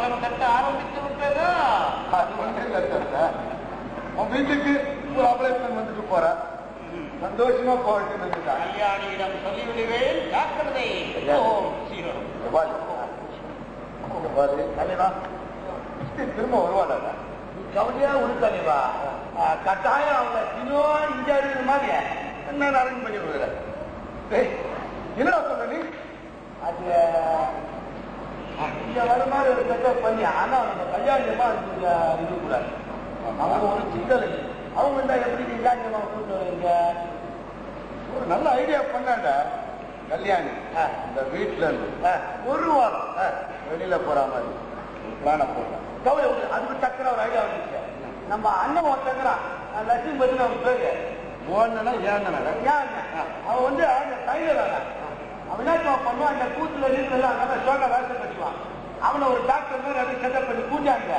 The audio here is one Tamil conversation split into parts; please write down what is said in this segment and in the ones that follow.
வாசனம் தட்ட ஆரம்பித்து விட்டதா? அது ஒன்றும் இல்லை சார். உன் வீட்டுக்கு ஒரு அப்ளைமெண்ட் வந்துட்டு போற, சந்தோஷமா போகட்டு. கல்யாணியிடம் சொல்லிவிடுவேன், ஜாக்கிரதை. திரும்ப வருவாடா? கவலையா உடுத்தலைவா, கட்டாயம் அவங்க தினம் இங்க அடிக்கிற மாதிரி என்ன அரேஞ்ச் பண்ணி விடுற? என்னடா சொல்ற நீ? அது இங்க வர மாதிரி ஒரு செட்டப் பண்ணி, ஆனா அவங்க கல்யாணமா இருக்கக்கூடாது. அவங்க ஒரு சிக்கல், அவங்க இருந்தா எப்படி கல்யாணமா கூட்டு வருவீங்க? ஒரு நல்ல ஐடியா பண்ணாண்ட கல்யாணி இந்த வீட்டுல இருந்து ஒரு வாரம் வெளியில போற மாதிரி பிளான போடுறேன். கவலை விடு, அதுக்கு டக்குற ஒரு ஐடியா வந்துச்சு. நம்ம அண்ணன் ஒருத்தங்கிறான், லட்சுமி பத்தி அவன் பேரு ஓடனா ஏன் அவன் வந்து அந்த டைலர் அவன் என்ன பண்ணுவான், அந்த கூத்துல நீர்ல நல்லா சோகா வேலை கட்டுவான். அவனை ஒரு டாக்டர் மாதிரி அப்படி செட்டப் பண்ணி கூட்டாங்க.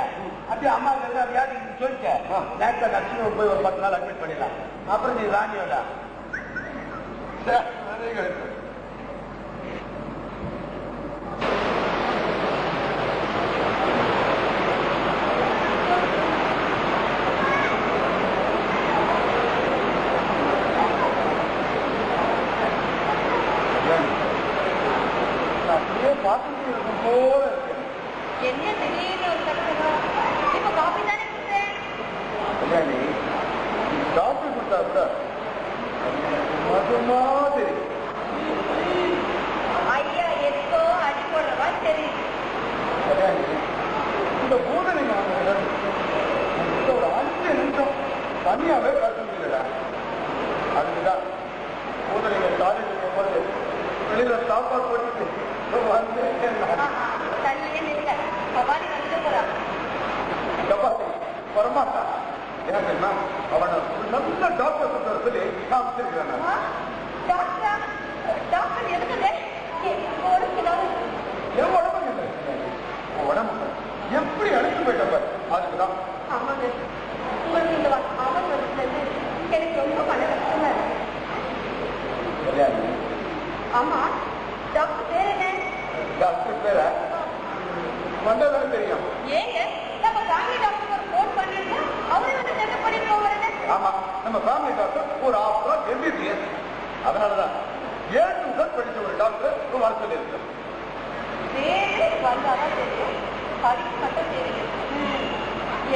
அப்படியே அம்மா வியாதி சொல்லிட்டேன், டாக்டர் லட்சுமி போய் ஒரு 10 நாள் அட்மிட் பண்ணிடலாம். அப்புறம் நீ ராணியோட பார்த்துட்டு இருக்கும் போல இருக்கு. என்ன திடீர்னு ஒரு கஷ்டம்? இப்ப காபி தானே கொடுத்தேன். கல்யாணி டாக்டர் கொடுத்தா கூட மது மாதிரி ஐயா எதுக்கோ அடி போடுறவா தெரியுது. கல்யாணி இந்த பூதனை ஒரு 5 நிமிஷம் தனியாவே காட்ட முடியல. அதுக்குதான் பூதனைங்க காலேஜ் போகும்போது வெளியில சாப்பாடு போட்டுட்டு வந்து தண்ணியே நில்ல, பவானி வந்து போறா. வரமாட்டா. ஏன்னா தெரியுமா, அவனை ஒரு நல்ல டாக்டர் சொல்லி காமிச்சிருக்கிறேன். டாக்டர் டாக்டர் எதுக்கு என் உடம்பு இல்லை, உடம்பு எப்படி அழைத்து போயிட்டப்ப அதுக்குதான். ஆமாங்க, உங்களுக்கு இந்த அவன் வருஷத்துல எனக்கு ரொம்ப மன கஷ்டமா இருக்கு. ஆமா, டாக்டர் பேர் என்ன? டாக்டர் பேர வந்ததான் தெரியும். ஏங்க நம்ம ஃபேமிலி டாக்டர் ஒரு ஃபோன் பண்ணிருந்தா அவரே வந்து செக்அப் பண்ணிட்டு போவாருங்க. ஆமா, நம்ம ஃபேமிலி டாக்டர் ஒரு ஆஃப்டர் MBBS. அதனாலதான் ஏன் படிச்ச ஒரு டாக்டர் ஒரு வாரத்தில் இருக்கு. பேரு வந்தாதான் தெரியும், படிக்க மட்டும் தெரியும்.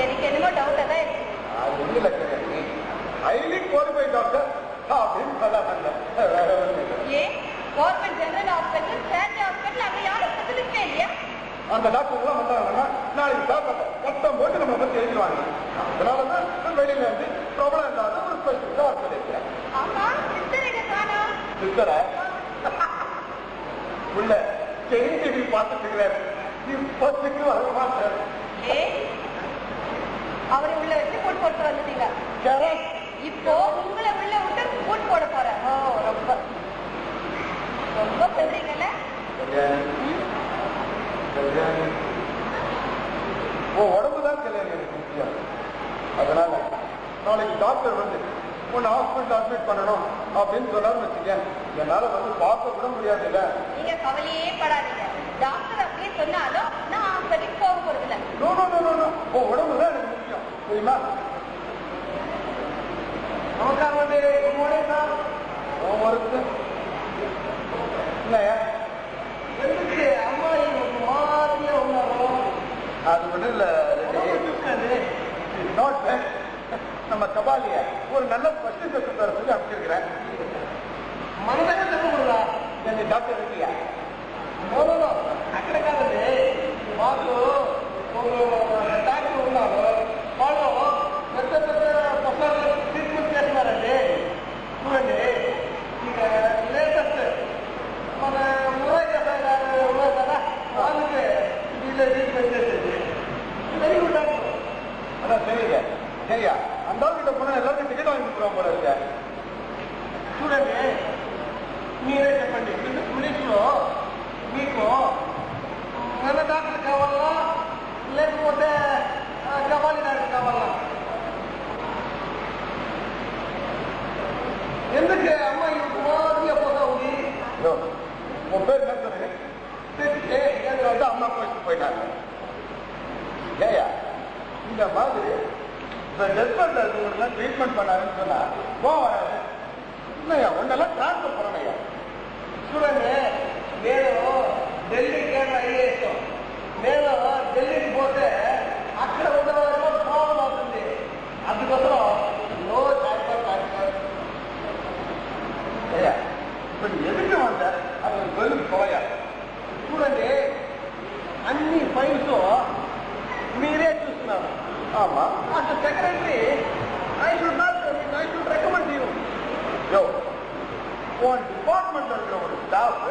எனக்கு என்னமோ டவுட்டா தான் இருக்கு. அது ஒண்ணு இல்லை, ஹைலி குவாலிஃபைட் டாக்டர் அப்படின்னு சொல்லாங்க. வேற ஒண்ணு ஏன் government general hospital, state hospital அங்க யாரும் ஸ்பெஷலிஸ்டே இல்லையா? அந்த டாக்டர் எல்லாம் வந்தாங்கன்னா நாளைக்கு சாப்பிட்ட கஷ்டம் போட்டு நம்ம பத்தி எழுதிடுவாங்க. அதனாலதான் வெளியில இருந்து பிரபலம் இல்லாத ஒரு ஸ்பெஷலிஸ்டா ஹாஸ்பிட்டல் இருக்கிறேன். ஆமா, சிஸ்டர் எங்க காணோம்? சிஸ்டரை உள்ள செய்தி பார்த்துட்டு இருக்கிறேன். இப்போதைக்கு வர மாட்டேன். அவரை உள்ள வச்சு போட்டு போட்டு வந்துட்டீங்க. கரெக்ட். இப்போ உங்களை உள்ள விட்டு போட்டு போட போறேன். ஓ, ரொம்ப ரொம்ப சொல்றீங்கல்ல. உடம்புதான் கல்யாணம் எனக்கு முக்கியம். அதனால நாளைக்கு டாக்டர் வந்து உன்னை ஹாஸ்பிட்டல் அட்மிட் பண்ணணும் அப்படின்னு சொன்னாலும் வச்சுக்கேன், என்னால வந்து பார்க்க கூட முடியாது. இல்ல நீங்க கவலையே படாதீங்க, டாக்டர் அப்படியே சொன்னாலும் நான் ஹாஸ்பிட்டலுக்கு போக போறது இல்ல. உடம்புதான் எனக்கு முக்கியம், தெரியுமா? நமக்காக வந்து ஒவ்வொருக்கு இல்லையா எதுக்கு அம்மா மாதிரியா உணரும்? அது ஒன்றும் இல்லை. நம்ம கபாலிய ஒரு நல்ல ஸ்பெஷலிஸ்ட் சொல்லி அமைச்சிருக்கிறேன். மனதாக தப்புங்களா? எங்க டாக்டர் இருக்கியா? అక్కడ కాదండి, మాకు ఒక డాక్టర్ ఉన్నారు, వాళ్ళు పెద్ద పెద్ద ప్రొఫెసర్ ట్రీట్మెంట్ చేస్తున్నారండి. చూడండి, ఇక లేటెస్ట్ మన మురళీ గారు ఉన్నారు కదా, వాళ్ళకి వీళ్ళే ట్రీట్మెంట్ చేసేది. Very good doctor. அதான் சரிங்க. சரியா அந்த கிட்ட போனா எல்லாருக்கும் டிக்கெட் வாங்கி கொடுக்குறோம் போல இருக்க. చూడండి, మీరే చెప్పండి, మినిట్లో మీకు మన డాక్టర్ కావాలా లేకపోతే కబాలి డాక్టర్ కావాలా? ఎందుకు అమ్మాయి మాదిగా పోతా ఉంది? உன் பேர் என்ன சொன்னீங்க? పెట్టి வந்து அம்மா கோச்சிட்டு போயிட்டாங்க. ஏயா இந்த மாதிரி இந்த டெஸ்பர்ட்ல இருக்கவங்களுக்குலாம் ட்ரீட்மெண்ட் பண்ணாருன்னு சொன்னா வராது. என்னையா ஒன்னெல்லாம் டிரான்ஸ்ஃபர் பண்ணணையா చూడండి నేను ఢిల్లీకి ఐఏఎస్ నేను ఢిల్లీకి పోతే అక్కడ ఉన్న వాళ్ళకి ప్రాబ్లం అవుతుంది. అందుకోసం నో ట్రాన్స్ఫర్. ஏயா இப்ப நீ எதுக்கு வந்த அது பதில் போயா చూడండి అన్ని ఫైల్స్ మీరే చూస్తున్నారు. ஆமா as a secretary I should recommend you. யோ உன் டிபார்ட்மெண்ட்ல இருக்கிற ஒரு ஸ்டாஃப்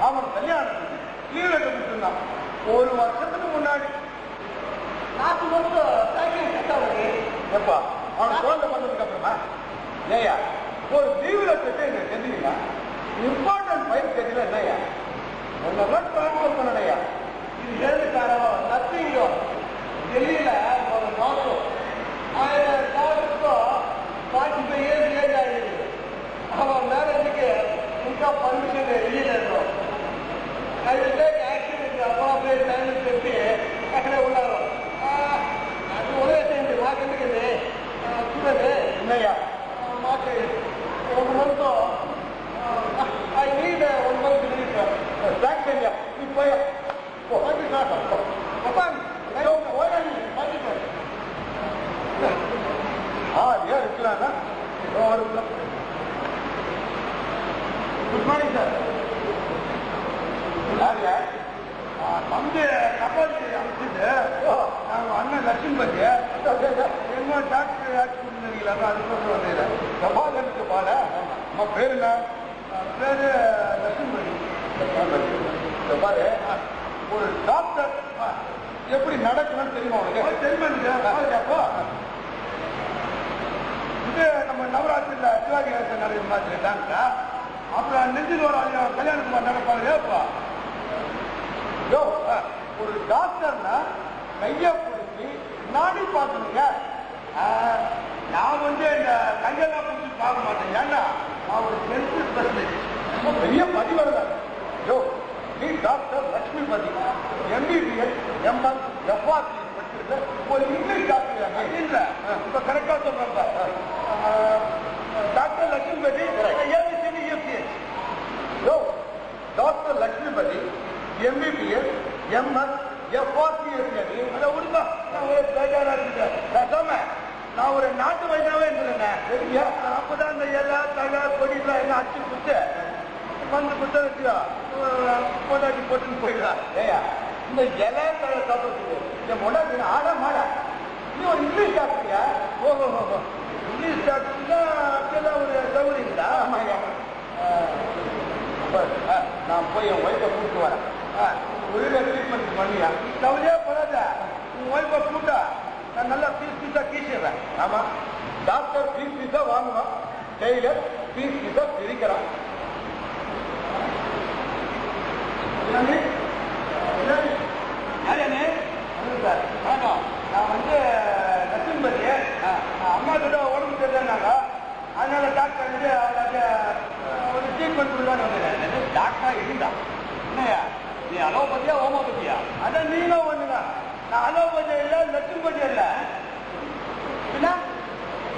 அவன் கல்யாணத்துக்கு லீவ் லெட்டர் கொடுத்துருந்தான் 1 வருஷத்துக்கு முன்னாடி. నాకు ముందు ప్యాకేజ్ ఇస్తామని எப்பா அவன் குழந்தை பண்ணதுக்கு அப்புறமா ஏயா ஒரு லீவ் லெட்டர் எனக்கு தெரிஞ்சுங்களா இம்பார்ட்டன்ட் ஃபைல் தெரியல என்னையா ஒன்னெல்லாம் டிரான்ஸ்ஃபர் பண்ணலையா ఇది లేదు కారణం నథింగ్. ఢిల్లీలో ఒక డాక్టర్ ఆయన డాక్టర్తో 45 years ఏజ్ అయింది. அவன் మ్యారేజ్కి ఇంకా పర్మిషన్ ఇవ్వలేదు. అది టేక్ యాక్షన్ అప్రోప్రియేట్ టైం చెప్పి అక్కడే ఉన్నారు. అది వదిలేసేయండి మాకెందుకండి. చూడండి என்னையா మాకు 1 month I need 1 month leave. Thanks ஐயா நீ போய் இருக்கலாம்னா குட் மார்னிங் சார். யாருங்க தம்பி கபாலி அமைச்சிட்டு நாங்கள் அண்ணன் லட்சுமிபதி என்ன டாக்டர் ஆட்சி கொடுத்துருக்கீங்களா அதுக்கோசம் வந்தேன். கபாலனுக்கு பால நம்ம பேர் என்ன பேரு லட்சுமிபதி. பாரு ஒரு டாக்டர் எப்படி நடக்கணும்னு தெரியுமா உனக்கு? தெரியுமா? இது நம்ம நவராத்திரியில சிவாஜி கணேசன் நடக்கிற மாதிரி டாக்டர். அப்புறம் நெஞ்சில் ஒரு கல்யாணகுமார் நடப்பாரு. யோ ஒரு டாக்டர்னா கைய பிடிச்சி நாடி பார்க்கணுங்க. நான் வந்து இந்த கையெல்லாம் பிடிச்சி பார்க்க மாட்டேன். ஏன்னா நான் ஒரு ஹெல்த் ஸ்பெஷலிஸ்ட். பெரிய பதிவர்கள். யோ நீ doctor Lakshmipathi MBBS MS FRC படிச்சிருக்க ஒரு இங்கிலீஷ் டாக்டர் இல்ல இப்ப கரெக்டா சொல்றேன். Doctor Lakshmipathi ABCD UPS. யோ doctor Lakshmipathi MBBS MS FRCS அதை விடுங்க. நான் ஒரு பேஜாரா இருக்கேன். நான் ஒரு நாட்டு வைத்தியாவே இருந்தேன். அப்பதான் இந்த எல்லா தகா கொடிலாம் எல்லாம் அச்சு குத்து வந்து புத்தகத்தியா போட்டாட்டி போட்டுன்னு போயிடலாம். ஏயா இந்த இலை தலை சாப்பிட்டு என் முன்னாடி ஆட மாட நீ ஒரு இங்கிலீஷ் டாக்டரியா? ஓஹோ இங்கிலீஷ் டாக்டர்னா அப்படியெல்லாம் ஒரு சௌகரியங்களா? ஆமாயா நான் போய் என் ஒய்ஃபை கூப்பிட்டு வரேன். ஒழுங்கா ட்ரீட்மெண்ட் பண்ணியா? கவலையே படாத. உன் ஒய்ஃபை கூட்டா நான் நல்லா பீஸா கீசிடுறேன். ஆமா டாக்டர் பீஸா வாங்குவான், டெய்லர் பீஸா பிரிக்கிறான். யாரே சார்? வணக்கம். நான் வந்து லட்சுமிபதி. அம்மா கிட்ட உடம்பு தெரியலனாங்க. அதனால டாக்டர் வந்து அவங்களுக்கு ஒரு ட்ரீட்மெண்ட் கொடுக்கலான்னு வந்தேன். டாக்டரா இருந்தா என்னையா நீ அலோபதியா ஹோமோபதியா? அதான் நீங்களும் ஒண்ணுங்க. நான் அலோபதி இல்லை லட்சுமிபதி இல்லை. என்ன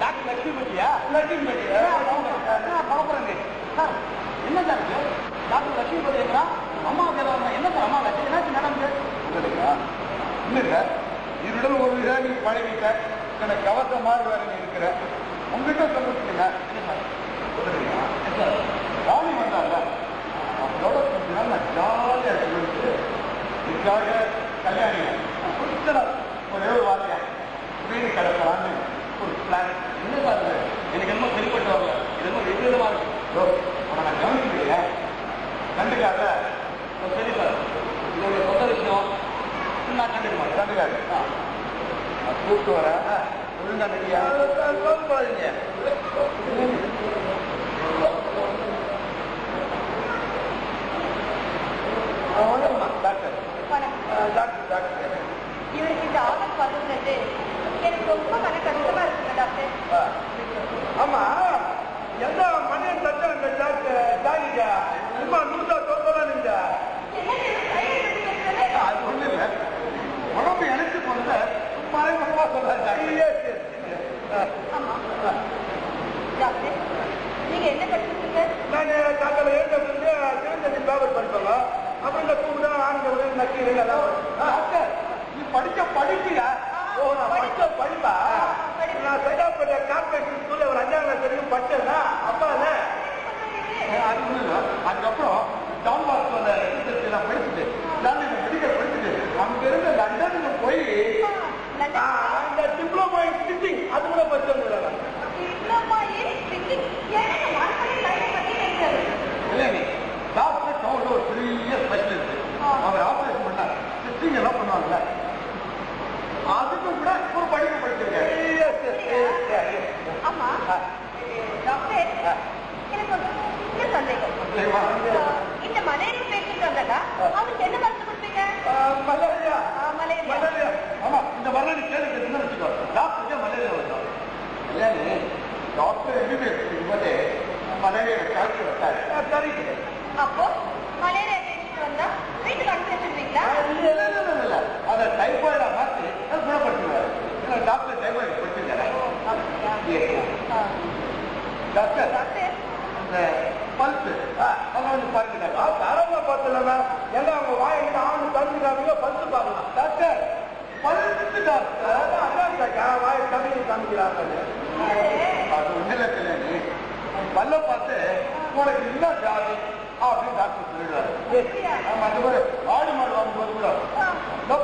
டாக்டர் லட்சுமிபதியா? லட்சுமிபதி பரப்புறேங்க சார். என்ன சார் டாக்டர் லட்சுமிபதி இருக்கிறா? அம்மா என்ன சார் அம்மா லட்சுமி என்னாச்சு நடந்து? இல்லைங்க இருடல் ஒரு இதாக நீ பழகிட்ட எனக்கு கவசம் மாதிரி வேற நீ இருக்கிற உங்ககிட்ட சொல்லிருக்கீங்க. ராணி வந்தால அவளோட கொஞ்ச நாள் நான் ஜாலியா சொல்லிட்டு இதுக்காக கல்யாணி ஒரே ஒரு வார்த்தையா வீடு கிடக்கலான்னு ஒரு பிளான். என்ன சார் எனக்கு என்னமோ சரிப்பட்டு வரல. இது என்னமோ விதமா இருக்கு. உன நான் கவனிக்கலையே கண்டுக்காத. சரி சார் இதோடைய சொந்த விஷயம் நான் கண்டுக்க மாட்டேன். கண்டுக்காது நான் கூப்பிட்டு வரேன். ஒழுங்கா நடிகா போகாதீங்க. வணக்கம்மா டாக்டர். வணக்கம். டாக்டர் இவருக்கு இந்த ஆபத்து வந்ததுலேருந்து எனக்கு ரொம்ப மன கஷ்டமா இருக்குங்க டாக்டர். ஆமா எந்த மனிதன் தச்சா அந்த ஜாகிங்க சும்மா நூற்றா தோற்றலாம் நீங்க என்ன கையை கட்டி வைக்கிறது? அது ஒண்ணு இல்லை உடம்பு எனக்கு போனத நீ படிச்ச படிப்பியா? ஓ, நான் படிச்ச படிப்பா? நான் சைதாப்பேட்டை கார்பரேஷன் ஸ்கூல்ல ஒரு 5ஆம் கிளாஸ் வரைக்கும் படிச்சேன்னா அப்பா இல்ல. அது ஒண்ணு இல்லை. அதுக்கப்புறம் டான் பாஸ்கோல எல்லாம் படிச்சுட்டு லண்டன்ல மெடிக்கல் படிச்சுட்டு அங்க இருந்து லண்டனுக்கு போய் அந்த டிப்ளமா இன் ஸ்டிச்சிங் அது கூட படிச்சிருந்தாங்க. இல்லைங்க, டாக்டர் டவுன்ல ஒரு பெரிய ஸ்பெஷலிஸ்ட். அவர் ஆபரேஷன் பண்ணார், ஸ்டிச்சிங் எல்லாம் பண்ணுவாங்கல்ல, அதுக்கும் கூட ஒரு படிப்பு படிச்சிருக்காரு. ஆமா டாக்டர், எனக்கு ஒரு சின்ன சந்தேகம். இந்த மலேரியா பேஷண்ட் வந்தாக்கா அவருக்கு என்ன மருந்து கொடுப்பீங்க? மலேரியா. மலேரியா. ஆமா, இந்த மருந்து கேள்வி என்ன வச்சுக்கோ, டாக்டருக்கு மலேரியா வந்தோம். இல்லையானே டாக்டர் எம்பிபிஎஸ் இருக்கும்போது மலேரியா காய்ச்சி வச்சாரு. சரி, அப்போ மலேரியா பேஷண்ட் வந்தா வீட்டுக்கு அனுப்பி வச்சிருப்பீங்களா? இல்ல, அதை டைபாய்டா மாற்றி அது குணப்படுத்துவாரு. டாக்டர் டைபாய்டு படிச்சிருக்காரு. டாக்டர் இந்த பல்ஸ் அதெல்லாம் வந்து பாருங்க. தரமா பார்த்துல எல்லாம் அவங்க வாயிட்டு ஆண்டு தந்துக்காமீங்க பல்ஸ் பார்க்கலாம். டாக்டர் பல்ஸ் டாக்டர் அதான் வாயை தமிழ் காமிக்கிறாங்க. அது ஒண்ணுல தெரியாது, பல்ல பார்த்து உனக்கு என்ன ஜாதி அப்படின்னு டாக்டர் சொல்லிடுவாரு. அந்த மாதிரி ஆடு மாடு வாங்கும்போது கூட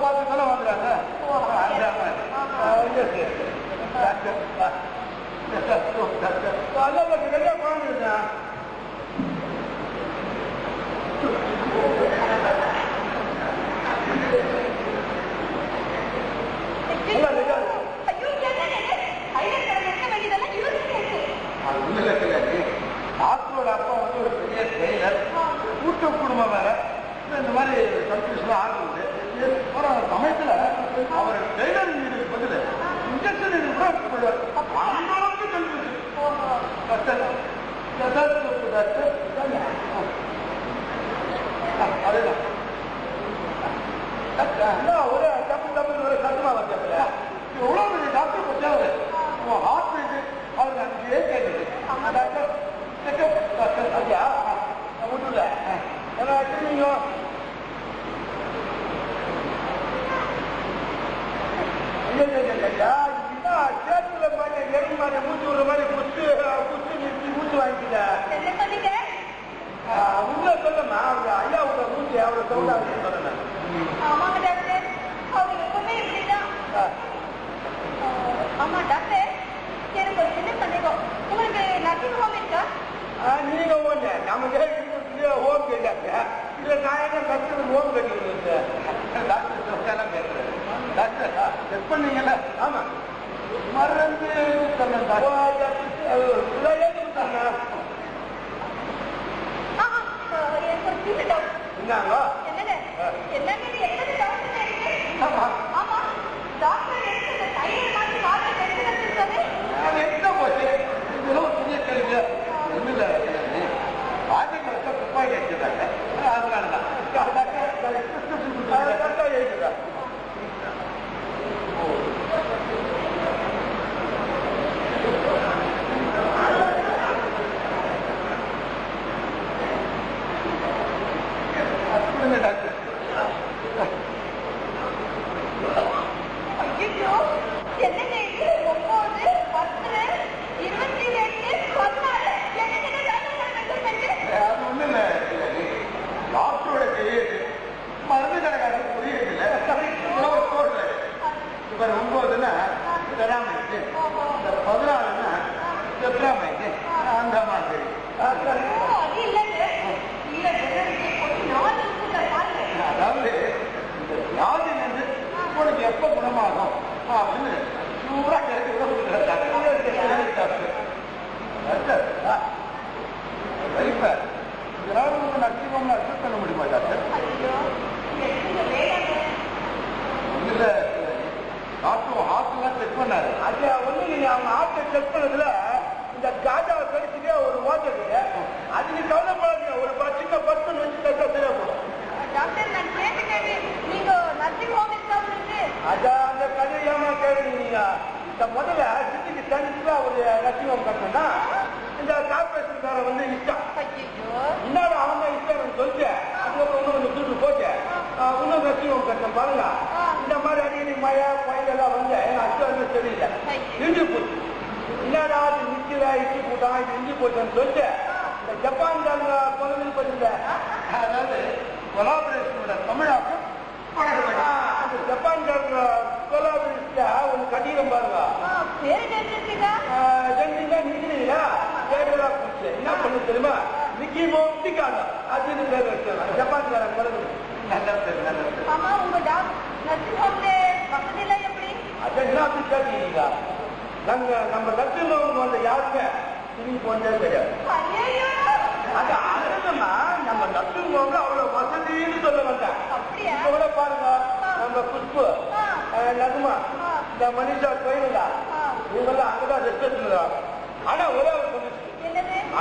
பார்த்து தானே வாங்குறாங்க. அல்ல பற்றி நிறைய குழந்தைங்க டாக்டரோட அப்பா வந்து ஒரு பெரிய டெய்லர், கூட்டு குடும்பம் வேற, இந்த மாதிரி கன்ஃபியூஷன் ஆகுது. சமயத்துல அவர் டெய்லர் வீடு பதில் இன்ஜெக்ஷன் கூட போடுவார். அந்த அளவுக்கு கன்ஃபியூஷன். அதுதான் ஒரு தப்பு தப்பு ஒரு சத்தமா வச்சப்பல எவ்வளவு பெரிய டாக்டர் பச்சாரு ஹார்ட் ரேட்டு அவர் அங்கேயே கேட்குது. டாக்டர் செக்அப் டாக்டர் ஐயா விட்டுல நீங்க சேத்துல மாதிரி எரி மாதிரி மூச்சு விடுற மாதிரி குத்து குத்து நிறுத்தி மூச்சு வாங்கிக்கிட்ட உள்ள சொல்லமா அவங்க ஐயா உங்க மூச்சு அவ்வளவு சவுண்டா இருக்கு சொல்லணும். ஆமாங்க டாக்டர், அவங்க எப்பவுமே இப்படிதான். ஆமா டாக்டர், எனக்கு ஒரு சின்ன சந்தேகம். உங்களுக்கு நர்சிங் ஹோம் இருக்கா? நீங்க ஓங்க நமக்கு ஹோம் கேட்டாங்க. இல்ல நான் என்ன கஷ்டம் ஹோம் கட்டிக்கிறது. டாக்டர் சொல்லாம் கேட்கிறேன். டாக்டர் செக் பண்ணீங்கல்ல? ஆமா, மருந்து எனக்கு ஒரு சின்ன டவுட். என்னங்க என்னங்க என்னங்க எத்தனை டவுட் இருக்கு? ஆமா டாக்டர் எடுத்து தையல் மாதிரி காட்டு எடுத்து வச்சிருக்காரு. அது என்ன போச்சு? இதெல்லாம் புதிய கேள்வி ஒண்ணு இல்ல. பாஜக துப்பாக்கி அடிச்சிருக்காங்க, அதனாலதான் எழுதுறேன். டாக்டர் ஐயோ என்னங்க இது 9, 10, 22, 16 அது ஒண்ணு இல்ல. டாக்டரோட கையெழுத்து மருந்து கடைக்காரங்க புரியுது இல்ல. இப்ப 9ன்னா தெராமைக்கு, இந்த 14ன்னா செப்ராமைக்கு, அந்த மாதிரி. அது இல்லைங்க. இல்ல அதாவது இந்த வியாதி வந்து உனக்கு எப்ப குணமாகும் அப்படின்னு சூறா கிடைக்க கூட இப்ப இதனால உங்க நர்சிங்ஹோம்ல அக்செப்ட் பண்ண முடியுமா டாக்டர்? இல்ல, டாக்டர் ஹார்ட்லாம் செக் பண்ணாரு. அது ஒண்ணு நீங்க அவங்க ஹார்ட்டை செக் பண்ணதுல இந்த காஜாவை கடிச்சுட்டே ஒரு ஓட்டது. அது நீ கவலைப்படாதீங்க, ஒரு சின்ன பர்சன் வச்சு கட்டா சரியா போடும். டாக்டர் நான் கேட்டுக்கேன், நீங்க நர்சிங் ஹோம் இருக்கா? அதான் அந்த கதையாம கேள்வி. நீங்க இந்த முதல்ல சிட்டிக்கு தனிச்சுல ஒரு நர்சிங் ஹோம் கட்டணும்னா இந்த கார்பரேஷன்கார வந்து இஷ்டம். ஐயோ இன்னொரு அவங்க இஷ்டம் சொல்லிட்டு அதுக்கப்புறம் ஒண்ணு கொஞ்சம் தூட்டு போச்சு இன்னும் நர்சிங் கட்டம் பாருங்க. இந்த மாதிரி அடிக்கடி மழை பயிரெல்லாம் வந்து அச்சு வந்து தெரியல இஞ்சி போச்சு. என்னடா அது நிக்கல இஞ்சி போட்டான் இது இஞ்சி போச்சுன்னு சொல்லிட்டு இந்த ஜப்பான்காரங்க கொலவில் பண்ணிருந்த அதாவது கொலாபரேஷனோட தமிழாக்கம் அந்த ஜப்பான்காரங்க கொலாபரேஷன்ல ஒன்று கட்டிடம் பாருங்க. ஜென்டிங்க நிக்கிறீங்களா கேரளா போச்சு. என்ன பண்ணு தெரியுமா? நிக்கிமோ நிக்காங்க அதுன்னு பேர் வச்சாங்க ஜப்பான்காரங்க கொலவில். நல்ல பேர் நல்ல பேர். அது என்ன அப்படி கேட்டீங்களா? நாங்க நம்ம நர்சிங் ஹோம் வந்து யாருமே திரும்பி போனதே கிடையாது. அது அதுமா நம்ம நர்சிங் ஹோம்ல அவ்வளவு வசதின்னு சொல்ல வந்தேன். இப்ப கூட பாருங்க நம்ம புஷ்பு நகுமா இந்த மனிஷா கோயிலா இவங்கெல்லாம் அங்கதான் ரெஸ்ட் எடுத்துருக்காங்க. ஆனா ஒரே ஒரு சொல்லிச்சு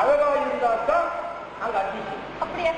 அழகா இருந்தா தான் அங்க அட்மிஷன். அப்படியா?